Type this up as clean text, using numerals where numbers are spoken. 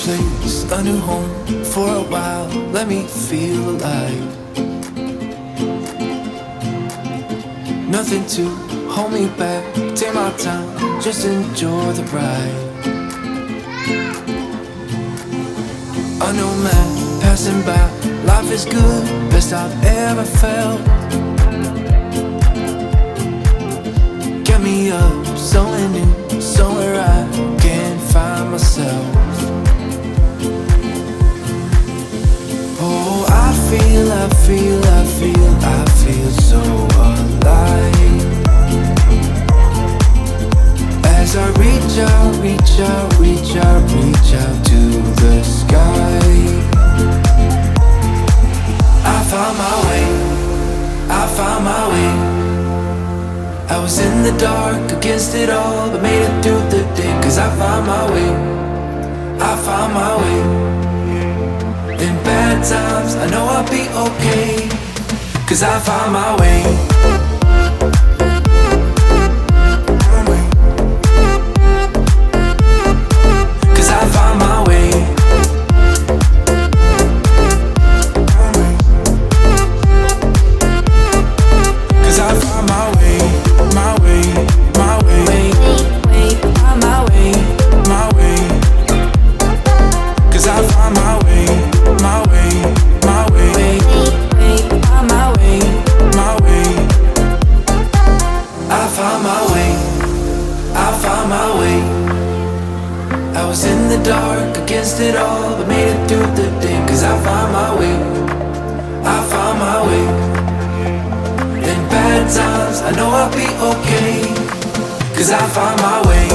place, a new home for a while. Let me feel alive. Nothing to hold me back. Take my time, just enjoy the ride. A new man passing by. Life is good, best I've ever felt. Get me up, somewhere new, somewhere I can find myself. Oh, I feel so alive. As I reach out to the sky. I found my way. I was in the dark against it all, but made it through the day. Cause I found my way. In bad times, I know I'll be okay. Cause I found my way. Cause I found my way. Cause I found my way. My way. My way. My way. My way. Cause I found my way. My way. My way. My way. My way. I found my way. I found my way. I was in the dark against it all, but made it through the day. Cause I found my way. I found my way. In bad times, I know I'll be okay. Cause I found my way.